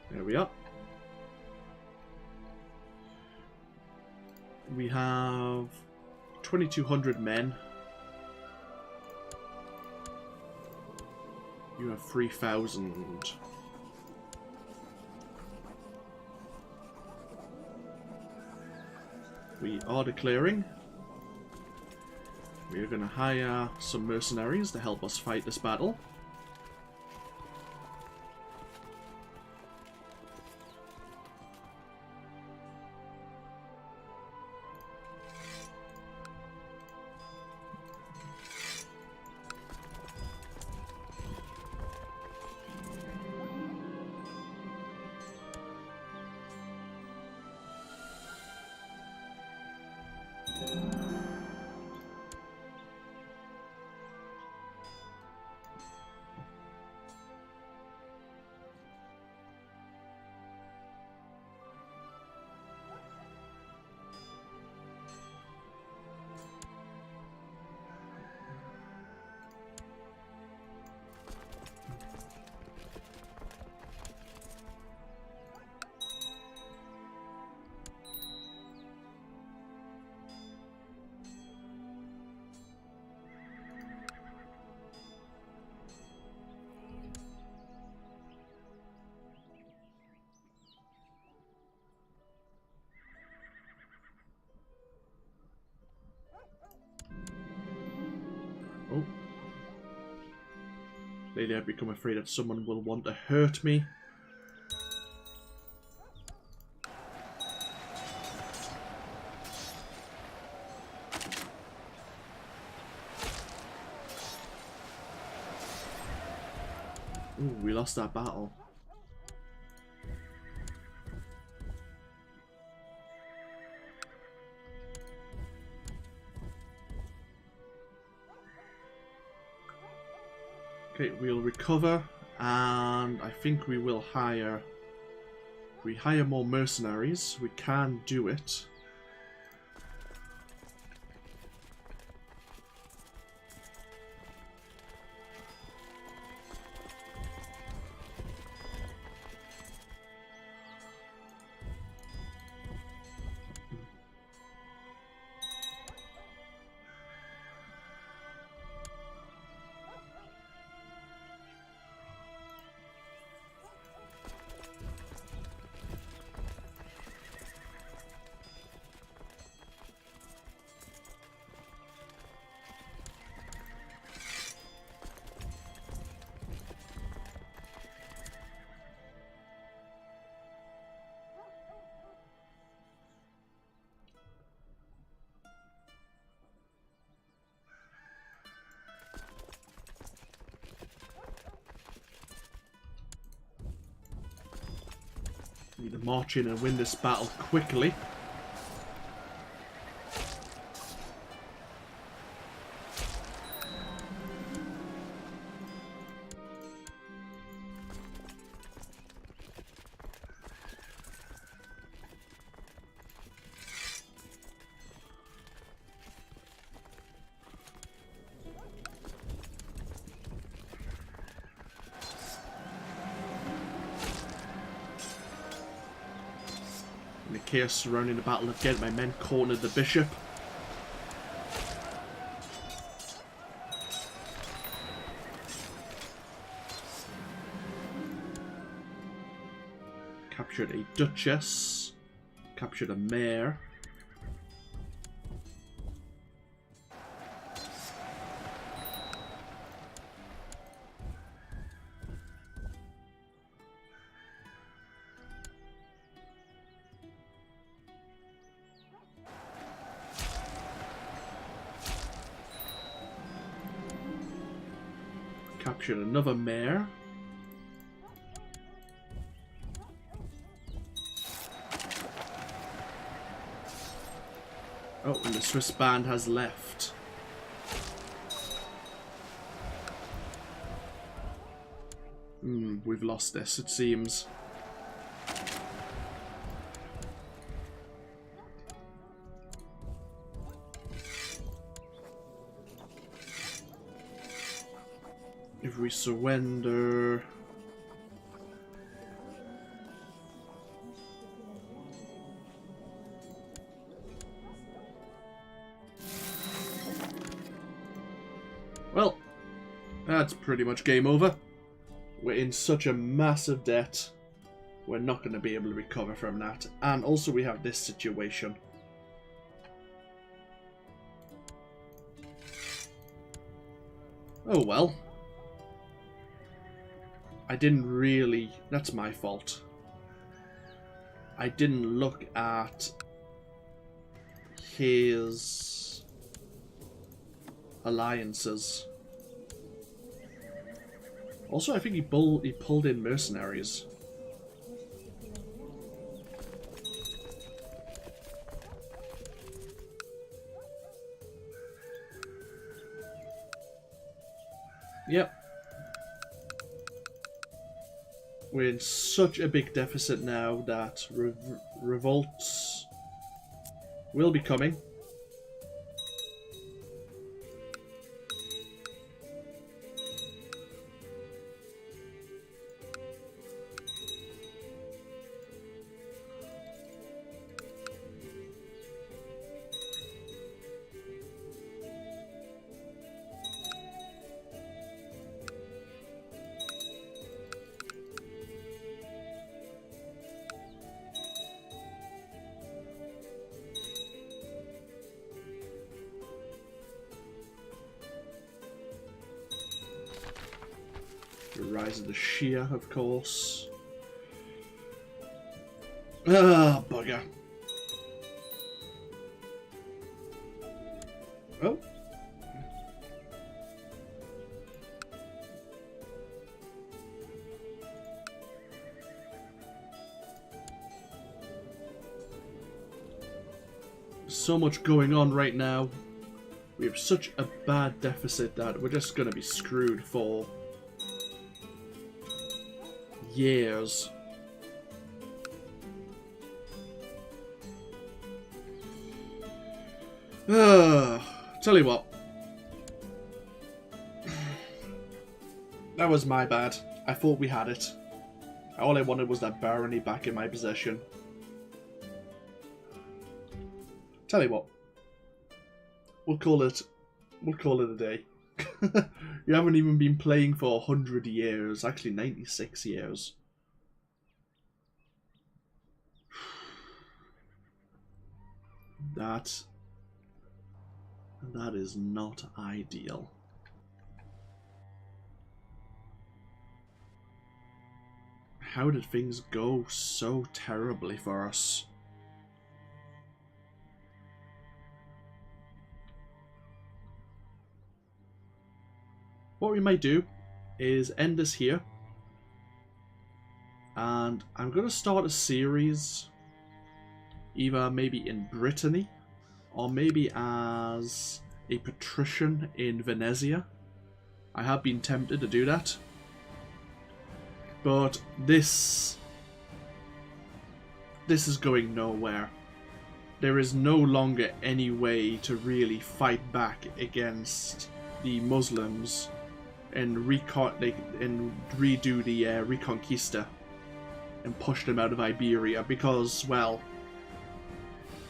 There we are. We have 2,200 men. You have 3,000. We are declaring. We are going to hire some mercenaries to help us fight this battle. Lately I've become afraid that someone will want to hurt me. Ooh, we lost that battle. Okay, we'll recover, and I think we will hire... If we hire more mercenaries, we can do it. Need to march in and win this battle quickly. The chaos surrounding the Battle of Ghent, my men cornered the bishop. Captured a duchess. Captured a mayor. Captured another mayor. Oh, and the Swiss band has left. We've lost this, it seems. If we surrender... Well, that's pretty much game over. We're in such a massive debt. We're not going to be able to recover from that. And also we have this situation. Oh well. I didn't really... That's my fault. I didn't look at his alliances. Also, I think he pulled in mercenaries. Yep. We're in such a big deficit now that revolts will be coming. Rise of the Shia, of course. Ah, bugger. Oh. So much going on right now. We have such a bad deficit that we're just going to be screwed for years. Tell you what. That was my bad. I thought we had it. All I wanted was that barony back in my possession. Tell you what. We'll call it a day. You haven't even been playing for 100 years. Actually, 96 years. That is not ideal. How did things go so terribly for us? What we might do is end this here, and I'm going to start a series either maybe in Brittany or maybe as a patrician in Venezia. I have been tempted to do that, but this is going nowhere. There is no longer any way to really fight back against the Muslims and redo the Reconquista and push them out of Iberia because, well,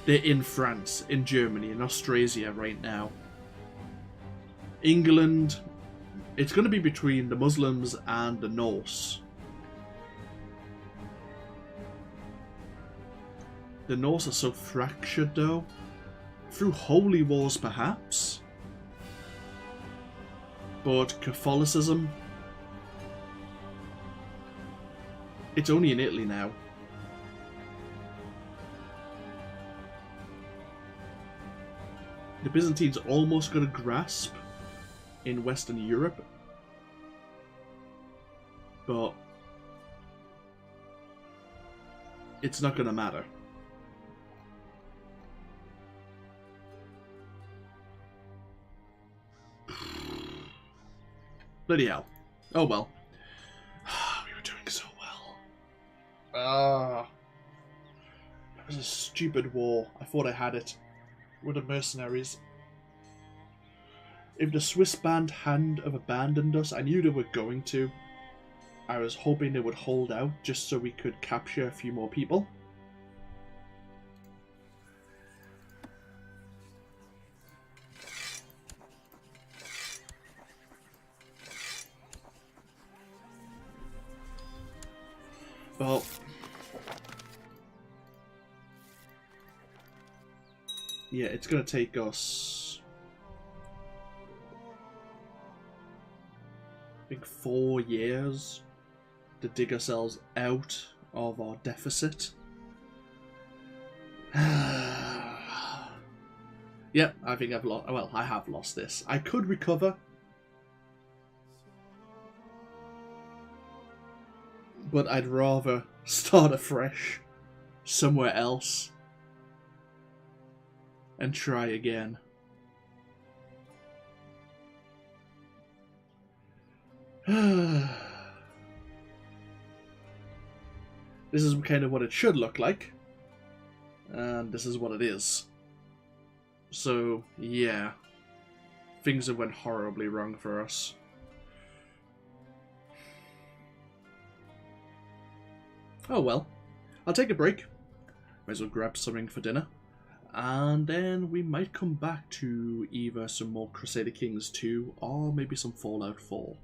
they're in France, in Germany, in Austrasia right now. England, it's going to be between the Muslims and the Norse. The Norse are so fractured though. Through holy wars perhaps. But Catholicism, it's only in Italy now. The Byzantines almost got a grasp in Western Europe, but it's not going to matter. Bloody hell. Oh well. We were doing so well. That was a stupid war. I thought I had it. With the mercenaries. If the Swiss band hadn't have abandoned us, I knew they were going to. I was hoping they would hold out just so we could capture a few more people. Well, yeah, it's going to take us, I think, 4 years to dig ourselves out of our deficit. Yep, I think I've lost. Well, I have lost this. I could recover, but I'd rather start afresh somewhere else and try again. This is kind of what it should look like, and this is what it is. So, yeah, things have went horribly wrong for us. Oh well, I'll take a break. Might as well grab something for dinner. And then we might come back to either some more Crusader Kings 2 or maybe some Fallout 4.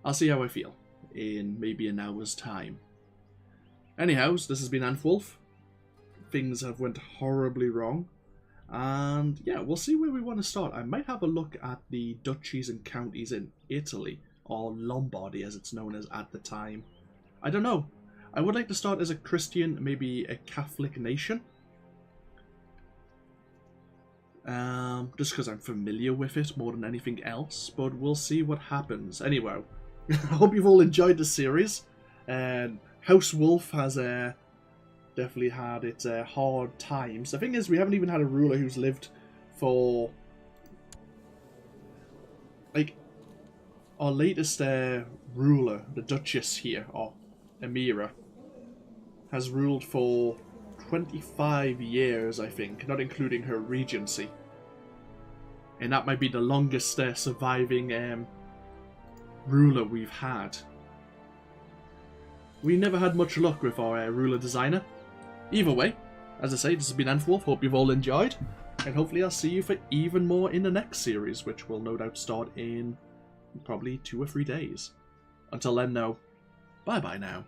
I'll see how I feel in maybe an hour's time. Anyhows, this has been Wolf. Things have went horribly wrong. And yeah, we'll see where we want to start. I might have a look at the duchies and counties in Italy or Lombardy as it's known as at the time. I don't know. I would like to start as a Christian, maybe a Catholic nation. Just because I'm familiar with it more than anything else, but we'll see what happens. Anyway, I hope you've all enjoyed the series. House Wolf has definitely had its hard times. The thing is, we haven't even had a ruler who's lived for... Like, our latest ruler, the Duchess here, or Emira, has ruled for 25 years, I think, not including her regency. And that might be the longest surviving ruler we've had. We never had much luck with our ruler designer. Either way, as I say, this has been Wolf. Hope you've all enjoyed. And hopefully I'll see you for even more in the next series, which will no doubt start in probably 2 or 3 days. Until then, though, bye-bye now.